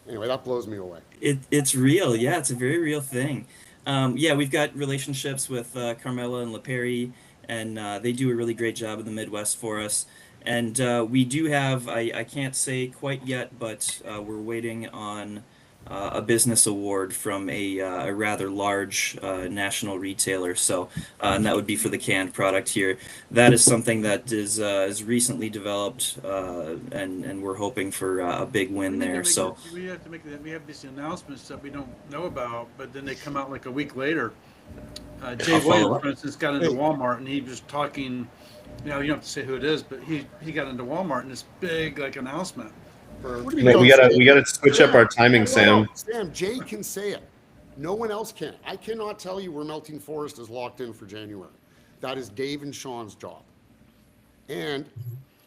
Anyway, that blows me away. It's real. Yeah, it's a very real thing. Yeah, we've got relationships with Carmela and LaPerry, and they do a really great job in the Midwest for us. And we do have, I can't say quite yet, but we're waiting on a business award from a rather large national retailer. So, and that would be for the canned product here. That is something that is recently developed, and we're hoping for a big win there. So, we have to make that. We have these announcements that we don't know about, but then they come out like a week later. Jay I'll follow Williams, up. for instance, got into Hey. Walmart and he was talking. You know, you don't have to say who it is, but he got into Walmart and this big like announcement for. What do you No, mean we don't gotta say we it? gotta switch up our timing, No, Sam. Sam, Jay can say it. No one else can. I cannot tell you where Melting Forest is locked in for January. That is Dave and Sean's job. And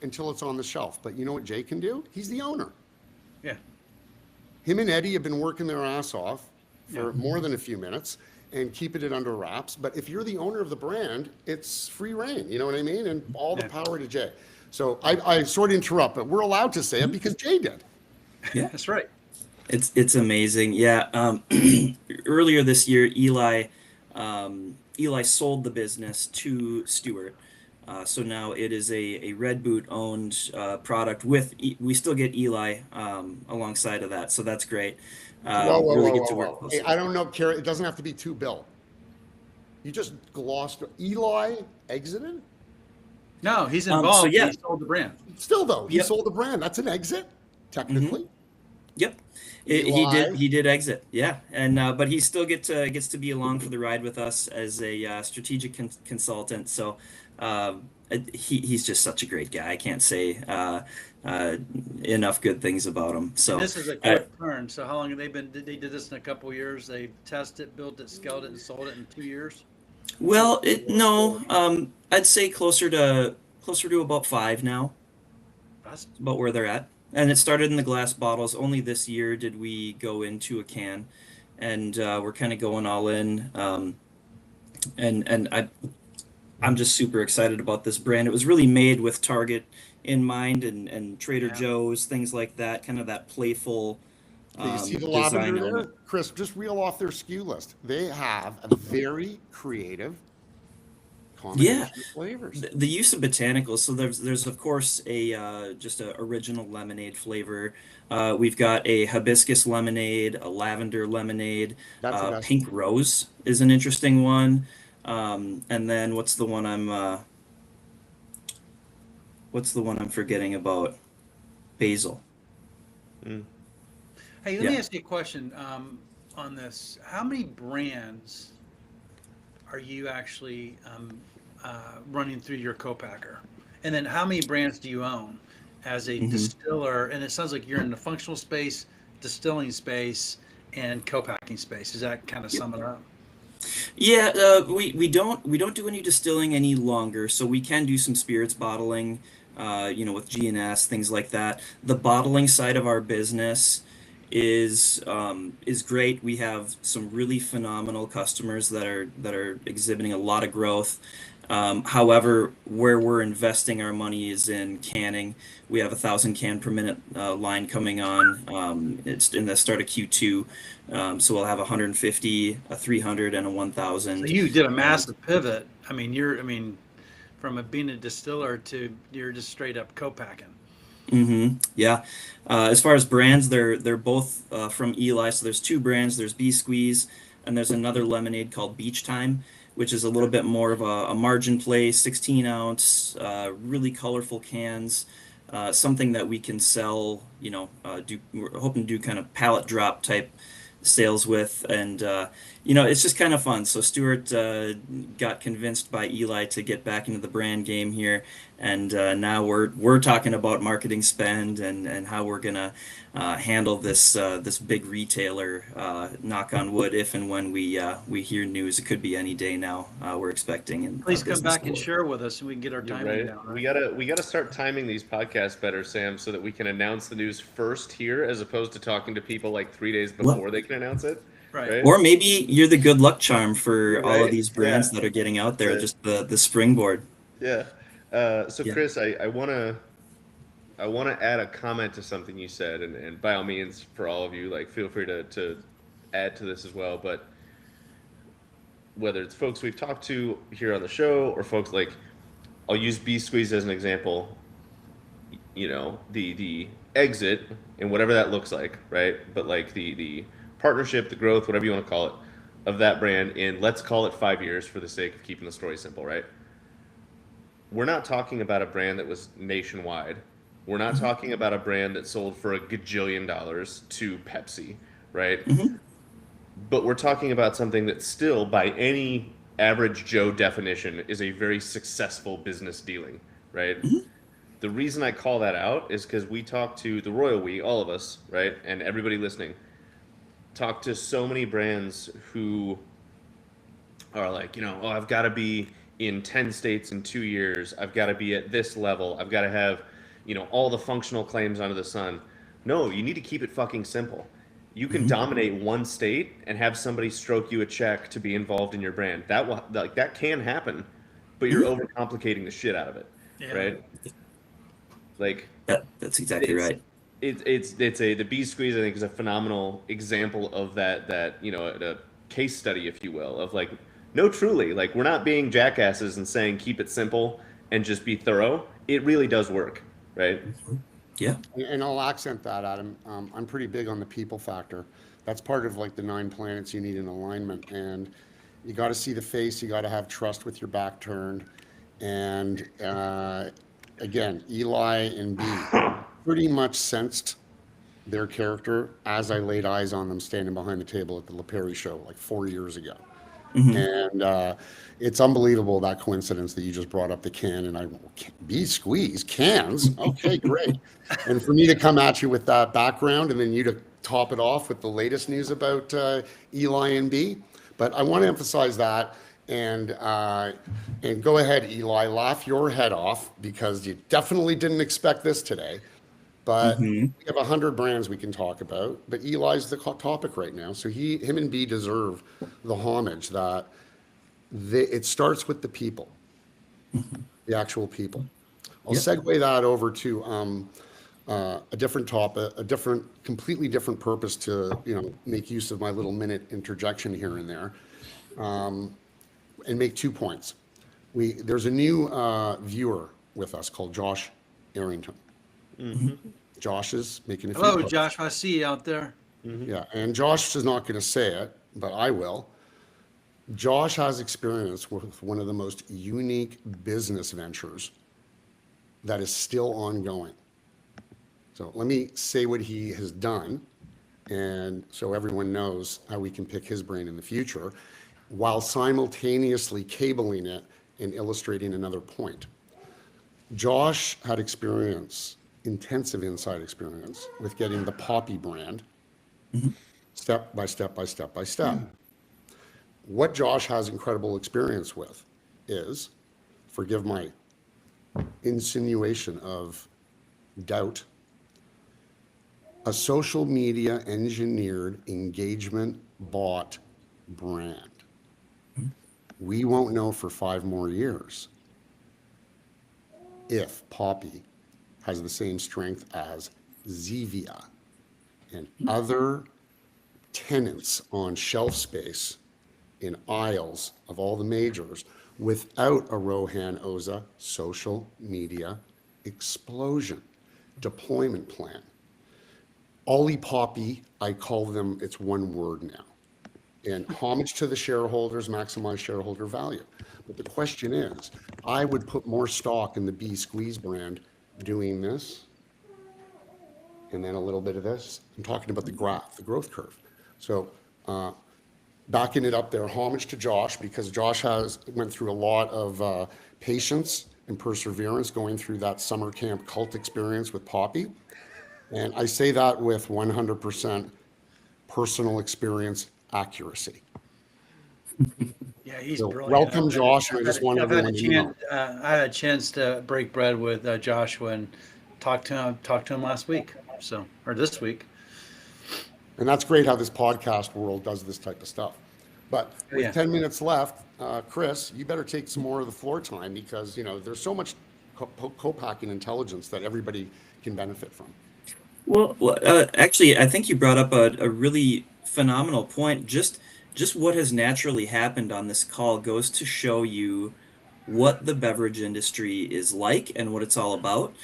until it's on the shelf. But you know what Jay can do? He's the owner. Yeah. Him and Eddie have been working their ass off for Yeah. more than a few minutes and keeping it under wraps. But if you're the owner of the brand, it's free reign. You know what I mean? And all the Yeah. power to Jay. So I sort of interrupt, but we're allowed to say it because Jay did. Yeah. That's right. It's amazing. Yeah. Earlier this year, Eli sold the business to Stewart. So now it is a Red Boot owned product with we still get Eli alongside of that. So that's great. Really get to work Hey, closely. I don't know, Kara. It doesn't have to be two bill. You just glossed. Eli exited. No, he's So involved. yeah. He sold the brand. Still though, he Yep. sold the brand. That's an exit, technically. Yep. Eli. He did exit. Yeah. And but he still gets to be along for the ride with us as a strategic consultant. So he's just such a great guy. I can't say enough good things about him. So This is a quick turn. So how long have they been? They did this in a couple of years. They tested it, built it, scaled it, and sold it in 2 years. well, I'd say closer to about 5 now. That's About where they're at. And it started in the glass bottles. Only this year did we go into a can, and we're kind of going all in. I'm just super excited about this brand. It was really made with Target in mind, and Trader Yeah. Joe's, things like that. Kind of that playful Do you see the design lavender there? element. Chris, just reel off their SKU list. They have a very creative combination Yeah. of flavors. The use of botanicals. So there's of course a just a original lemonade flavor. We've got a hibiscus lemonade, a lavender lemonade, That's the best. pink rose is an interesting one. And then what's the one I'm forgetting about? Basil. Hey, let me Yeah. ask you a question on this. How many brands are you actually running through your co-packer? And then how many brands do you own as a distiller? And it sounds like you're in the functional space, distilling space, and co-packing space. Does that kind of sum it up? Yeah, we don't do any distilling any longer, so we can do some spirits bottling, with GNS, things like that. The bottling side of our business is great. We have some really phenomenal customers that are exhibiting a lot of growth. However, where we're investing our money is in canning. We have 1,000 can per minute line coming on. It's in the start of Q2, so we'll have 150, a 300, and a So 1,000. you did a massive pivot. I mean, from being a distiller to you're just straight up co-packing. Yeah. As far as brands, they're both from Eli. So there's 2 brands. There's Bee Squeeze, and there's another lemonade called Beach Time, which is a little bit more of a margin play, 16 ounce, really colorful cans, something that we can sell. We're hoping to do kind of pallet drop type sales with, and it's just kind of fun. So Stuart got convinced by Eli to get back into the brand game here, and now we're talking about marketing spend and how we're gonna handle this big retailer. Knock on wood, if and when we hear news, it could be any day now. We're expecting. And Please come back and share with us, and we can get our You're timing right. down. Right? We gotta start timing these podcasts better, Sam, so that we can announce the news first here, as opposed to talking to people like 3 days before they can announce it. Right. Or maybe you're the good luck charm for all Right. of these brands Yeah. that are getting out there, That's just the springboard. Yeah. So Yeah. Chris, I wanna add a comment to something you said, and by all means, for all of you, like, feel free to add to this as well. But whether it's folks we've talked to here on the show or folks like, I'll use Bee Squeeze as an example. The exit and whatever that looks like, right? But like the partnership, the growth, whatever you want to call it, of that brand in, let's call it 5 years for the sake of keeping the story simple, right? We're not talking about a brand that was nationwide. We're not talking about a brand that sold for $1 gajillion to Pepsi, right? But we're talking about something that still, by any average Joe definition is a very successful business dealing, right? The reason I call that out is because we talk to the royal we, all of us, right, and everybody listening, talk to so many brands who are like, oh, I've got to be in 10 states in 2 years. I've got to be at this level. I've got to have, all the functional claims under the sun. No, you need to keep it fucking simple. You can dominate one state and have somebody stroke you a check to be involved in your brand. That can happen, but you're overcomplicating the shit out of it, right? Like that's exactly right. The Bee Squeeze, I think, is a phenomenal example of that a case study, if you will, of like, no, truly, like, we're not being jackasses and saying keep it simple and just be thorough. It really does work, right? Yeah. And I'll accent that, Adam. I'm pretty big on the people factor. That's part of like the 9 planets you need in alignment. And you got to see the face. You got to have trust with your back turned. And again, Eli and B pretty much sensed their character as I laid eyes on them standing behind the table at the LaPerry show like 4 years ago. And it's unbelievable, that coincidence that you just brought up the can, and Bee Squeeze cans. Okay, great. And for me to come at you with that background and then you to top it off with the latest news about Eli and B. But I want to emphasize that, and go ahead, Eli, laugh your head off, because you definitely didn't expect this today. But we have 100 brands we can talk about, but Eli's the topic right now. So him and B deserve the homage that it starts with the people, the actual people. I'll segue that over to a different topic, completely different purpose to, make use of my little minute interjection here and there, and make 2 points. There's a new viewer with us called Josh Arrington. Josh is making a few Hello, posts. Josh. I see you out there. Yeah, and Josh is not going to say it, but I will. Josh has experience with one of the most unique business ventures that is still ongoing. So let me say what he has done, and so everyone knows how we can pick his brain in the future, while simultaneously cabling it and illustrating another point. Josh had intensive inside experience with getting the Poppi brand step by step by step by step. What Josh has incredible experience with is, forgive my insinuation of doubt, a social media engineered engagement bot brand. We won't know for 5 more years if Poppi has the same strength as Zevia and other tenants on shelf space in aisles of all the majors without a Rohan Oza social media explosion deployment plan. Ollie Poppi, I call them, it's one word now. And homage to the shareholders, maximize shareholder value. But the question is, I would put more stock in the Bee Squeeze brand doing this, and then a little bit of this. I'm talking about the graph, the growth curve. So backing it up there, homage to Josh, because Josh went through a lot of patience and perseverance going through that summer camp cult experience with Poppi. And I say that with 100% personal experience accuracy. Yeah, he's So brilliant. welcome, Josh. And I just wanted everyone to know. I had a chance to break bread with Joshua and talk to him last week, or this week. And that's great how this podcast world does this type of stuff. But with 10 minutes left, Chris, you better take some more of the floor time, because there's so much co-packing intelligence that everybody can benefit from. Well, actually, I think you brought up a really phenomenal point. Just what has naturally happened on this call goes to show you what the beverage industry is like and what it's all about.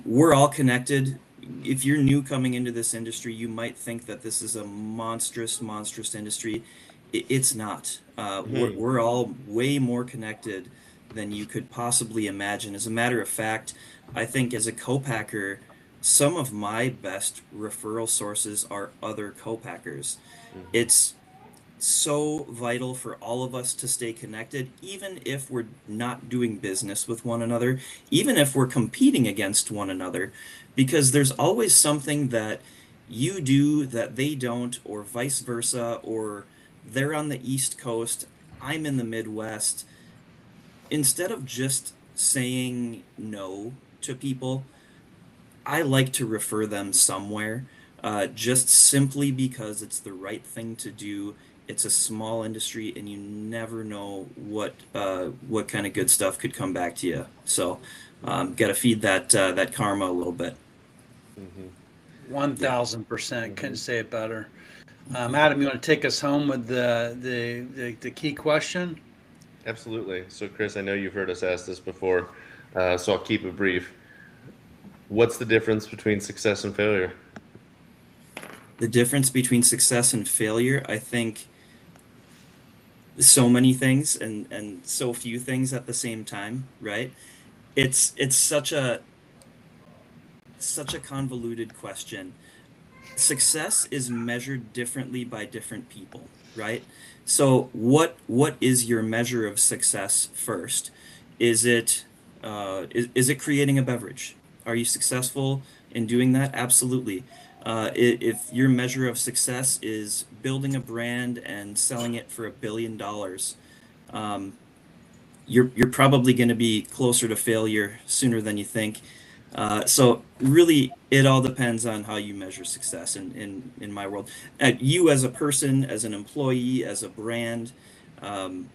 We're all connected. If you're new coming into this industry, you might think that this is a monstrous industry. It's not. We're all way more connected than you could possibly imagine. As a matter of fact, I think as a co-packer, some of my best referral sources are other co-packers. so vital for all of us to stay connected, even if we're not doing business with one another, even if we're competing against one another, because there's always something that you do that they don't, or vice versa, or they're on the East Coast, I'm in the Midwest. Instead of just saying no to people, I like to refer them somewhere, just simply because it's the right thing to do. It's a small industry, and you never know what kind of good stuff could come back to you. So, got to feed that karma a little bit. Hmm. 1000%. Couldn't Hmm. say it better. Adam, you want to take us home with the key question? Absolutely. So, Chris, I know you've heard us ask this before, so I'll keep it brief. What's the difference between success and failure? The difference between success and failure, I think, so many things and so few things at the same time, right? It's such a convoluted question. Success is measured differently by different people, right? So what is your measure of success first? Is it is it creating a beverage? Are you successful in doing that? Absolutely. If your measure of success is building a brand and selling it for $1 billion, um, you're probably going to be closer to failure sooner than you think. So really, it all depends on how you measure success in my world. You as a person, as an employee, as a brand, um,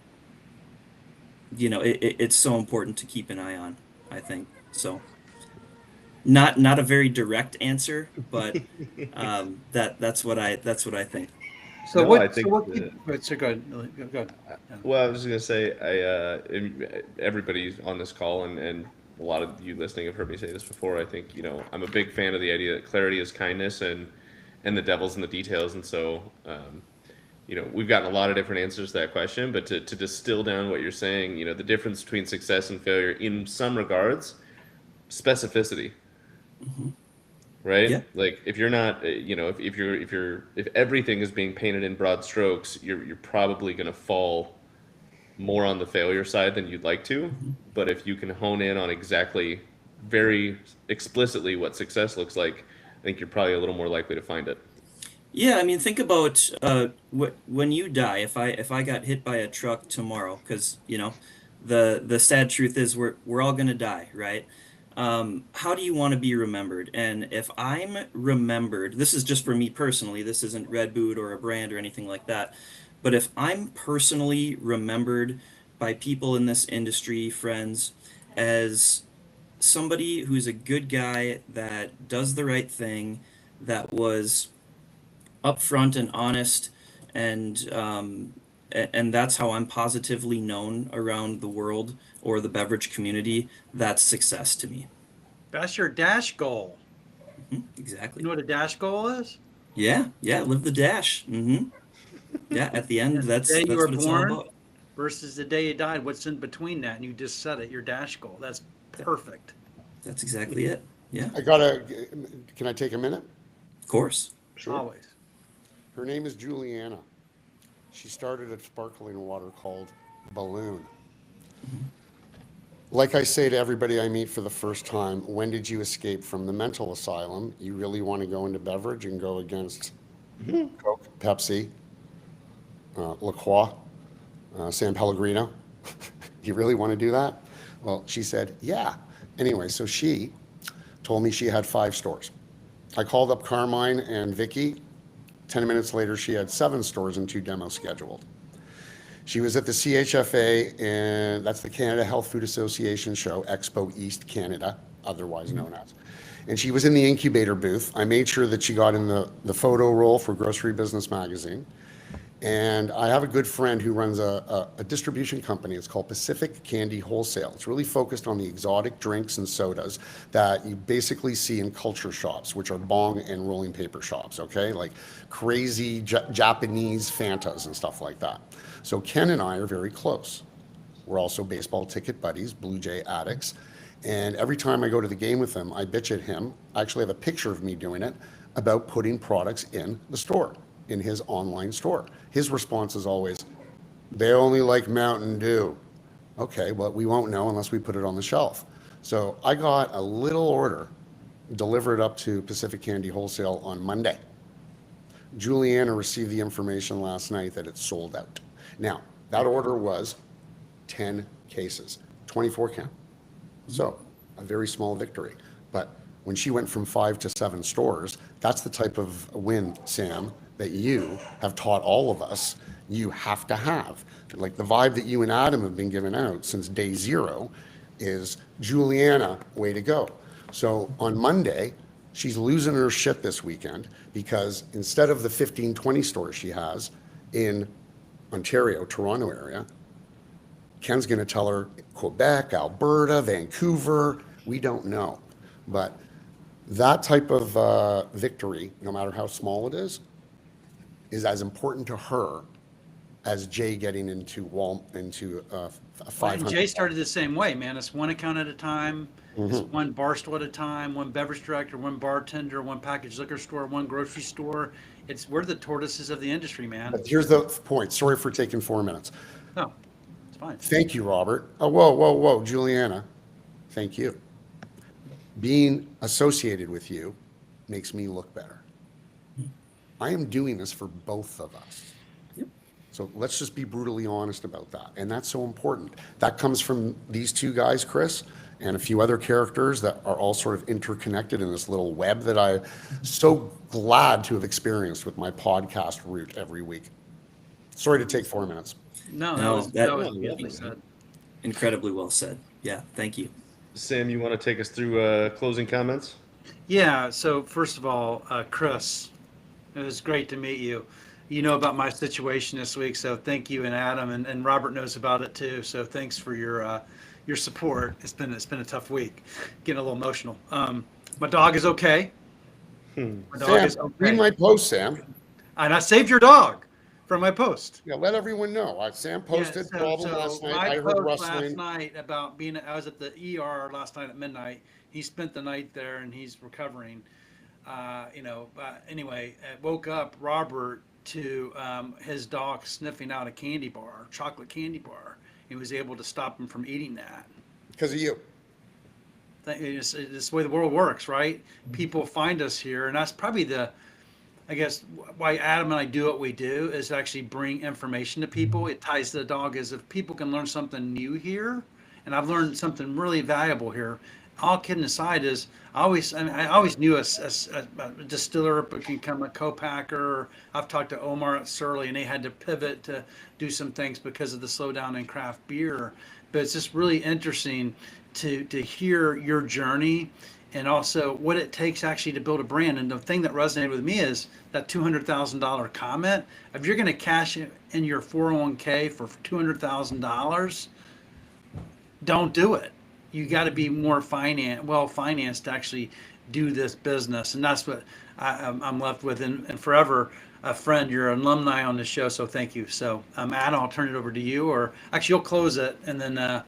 it's so important to keep an eye on, I think. So not a very direct answer, but that's what I think. So No, I what? So think what? that. So go ahead. Go ahead. Yeah. Well, I was just gonna say, everybody on this call and a lot of you listening have heard me say this before. I think I'm a big fan of the idea that clarity is kindness, and the devil's in the details. And so, we've gotten a lot of different answers to that question, but to distill down what you're saying, the difference between success and failure in some regards, specificity, Hmm. right? Yeah. Like if you're not, if everything is being painted in broad strokes, you're probably gonna fall more on the failure side than you'd like to. Mhm. But if you can hone in on exactly, very explicitly what success looks like, I think you're probably a little more likely to find it. Yeah, I mean, think about when you die. If I got hit by a truck tomorrow, because the sad truth is we're all gonna die, right? How do you want to be remembered? And if I'm remembered, this is just for me personally. This isn't Red Boot or a brand or anything like that. But if I'm personally remembered by people in this industry, friends, as somebody who's a good guy that does the right thing, that was upfront and honest, and and that's how I'm positively known around the world or the beverage community. That's success to me. That's your dash goal. You Exactly. know what a dash goal is? Yeah, yeah, live the dash. Yeah, at the end, Yeah, the that's day you that's were what it's all born about. versus the day you died. What's in between that? And you just said it. Your dash goal. That's Yeah, perfect. that's exactly it. Yeah, I gotta, can I take a minute? of course. Sure. Always. Her name is Juliana. She started a sparkling water called Balloon. Like I say to everybody I meet for the first time, when did you escape from the mental asylum? You really want to go into beverage and go against Coke, Pepsi, La Croix, San Pellegrino? You really want to do that? Well, she said, yeah. Anyway, so she told me she had 5 stores. I called up Carmine and Vicky. 10 minutes later, she had 7 stores and 2 demos scheduled. She was at the CHFA, and that's the Canada Health Food Association show, Expo East Canada, otherwise known as. And she was in the incubator booth. I made sure that she got in the photo roll for Grocery Business Magazine. And I have a good friend who runs a distribution company. It's called Pacific Candy Wholesale. It's really focused on the exotic drinks and sodas that you basically see in culture shops, which are bong and rolling paper shops, okay? Like crazy Japanese Fantas and stuff like that. So Ken and I are very close. We're also baseball ticket buddies, Blue Jay addicts. And every time I go to the game with him, I bitch at him. I actually have a picture of me doing it about putting products in the store. in his online store. His response is always, they only like Mountain Dew. Okay, well, we won't know unless we put it on the shelf. So I got a little order delivered up to Pacific Candy Wholesale on Monday. Juliana received the information last night that it's sold out. Now, that order was 10 cases, 24 count. So a very small victory. But when she went from 5 to 7 stores, that's the type of win, Sam, that you have taught all of us you have to have. Like the vibe that you and Adam have been giving out since day 0 is Juliana, way to go. So on Monday, she's losing her shit this weekend because instead of the 15, 20 stores she has in Ontario, Toronto area, Ken's going to tell her Quebec, Alberta, Vancouver, we don't know. But that type of victory, no matter how small it is as important to her as Jay getting into a 500. Jay started the same way, man. It's one account at a time. It's one bar store at a time, one beverage director, one bartender, one packaged liquor store, one grocery store. We're the tortoises of the industry, man. But here's the point. Sorry for taking 4 minutes. No, it's fine. Thank you, Robert. Oh, whoa, Juliana. Thank you. Being associated with you makes me look better. I am doing this for both of us. So let's just be brutally honest about that. And that's so important. That comes from these two guys, Chris, and a few other characters that are all sort of interconnected in this little web that I'm so glad to have experienced with my podcast route every week. Sorry to take 4 minutes. No, that was beautifully said. Incredibly well said. Yeah, thank you. Sam, you want to take us through closing comments? Yeah, so first of all, Chris, it was great to meet you. You know about my situation this week, so thank you, and Adam, and Robert knows about it too. So thanks for your support. It's been a tough week, getting a little emotional. My dog is okay. My dog Sam, is okay. read my post, Sam. And I saved your dog from my post. Yeah, let everyone know. Sam posted problem last night. My I heard post rustling. last night about I was at the ER last night at midnight. He spent the night there and he's recovering. Anyway, I woke up Robert to his dog sniffing out a candy bar, chocolate candy bar. He was able to stop him from eating that. Because of you. It's the way the world works, right? People find us here, and that's probably I guess why Adam and I do what we do is actually bring information to people. It ties to the dog is if people can learn something new here, and I've learned something really valuable here. All kidding aside is I always knew a distiller could become a co-packer. I've talked to Omar at Surly and they had to pivot to do some things because of the slowdown in craft beer. But it's just really interesting to hear your journey and also what it takes actually to build a brand. And the thing that resonated with me is that $200,000 comment. If you're going to cash in your 401k for $200,000, don't do it. You got to be more well financed to actually do this business, and that's what I'm left with. And forever, a friend, you're an alumni on the show, so thank you. So, Adam, I'll turn it over to you, or actually, you'll close it, and then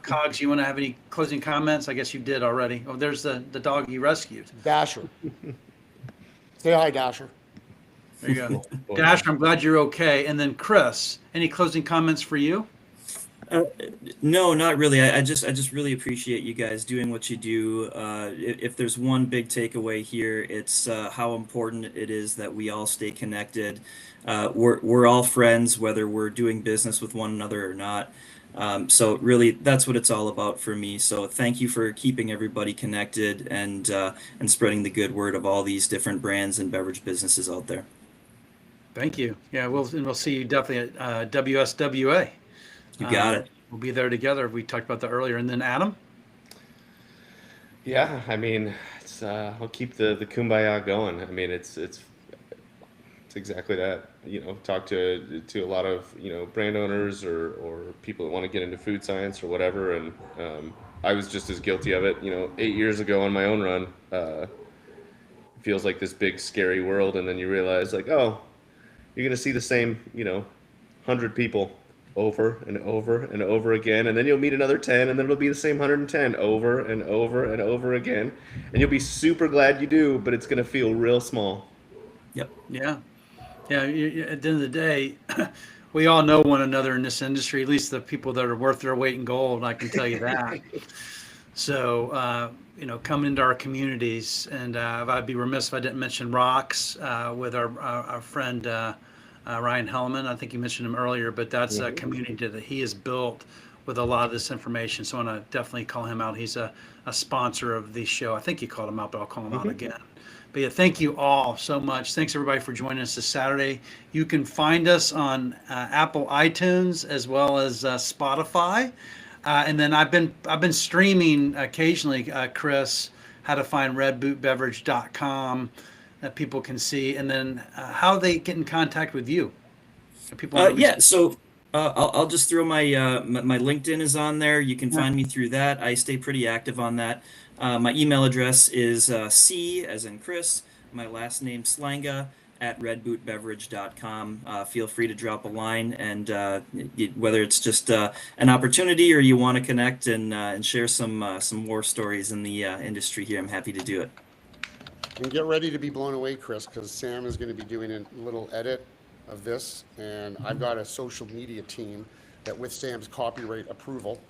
Cogs, you want to have any closing comments? I guess you did already. Oh, there's the dog you rescued. Dasher. Say hi, Dasher. There you go, Dasher. I'm glad you're okay. And then Chris, any closing comments for you? No, not really. I just really appreciate you guys doing what you do. If there's one big takeaway here, it's how important it is that we all stay connected. We're all friends, whether we're doing business with one another or not. So really, that's what it's all about for me. So thank you for keeping everybody connected and spreading the good word of all these different brands and beverage businesses out there. Thank you. Yeah, we'll see you definitely at WSWA. You got it. We'll be there together. We talked about that earlier. And then Adam? Yeah, I mean, I'll keep the kumbaya going. I mean, it's exactly that. Talk to a lot of brand owners or people that want to get into food science or whatever. And I was just as guilty of it. 8 years ago on my own run. It feels like this big scary world, and then you realize like, oh, you're gonna see the same 100 people over and over and over again, and then you'll meet another 10, and then it'll be the same 110 over and over and over again, and you'll be super glad you do, but it's going to feel real small. Yep. Yeah. Yeah, at the end of the day, we all know one another in this industry, at least the people that are worth their weight in gold, I can tell you that. So, coming into our communities, and I'd be remiss if I didn't mention Rocks with our friend Ryan Hellman. I think you mentioned him earlier, but that's a community that he has built with a lot of this information. So I want to definitely call him out. He's a sponsor of the show. I think you called him out, but I'll call him out again. But yeah, thank you all so much. Thanks everybody for joining us this Saturday. You can find us on Apple iTunes as well as Spotify. And then I've been streaming occasionally, Chris, how to find redbootbeverage.com that people can see, and then how they get in contact with you. If people want to Yeah, so I'll just throw my my LinkedIn is on there. You can find me through that. I stay pretty active on that. My email address is C as in Chris, my last name Slanga at redbootbeverage.com. Feel free to drop a line, and whether it's just an opportunity or you want to connect and share some war stories in the industry here, I'm happy to do it. And get ready to be blown away, Chris, because Sam is going to be doing a little edit of this, and I've got a social media team that, with Sam's copyright approval,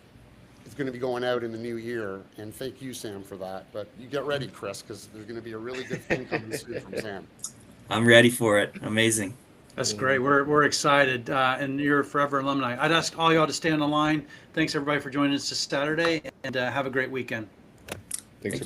is going to be going out in the new year. And thank you, Sam, for that. But you get ready, Chris, because there's going to be a really good thing coming soon from Sam. I'm ready for it. Amazing. That's great. We're excited, and you're a forever alumni. I'd ask all y'all to stay on the line. Thanks everybody for joining us this Saturday, and have a great weekend. Thanks. Thank you.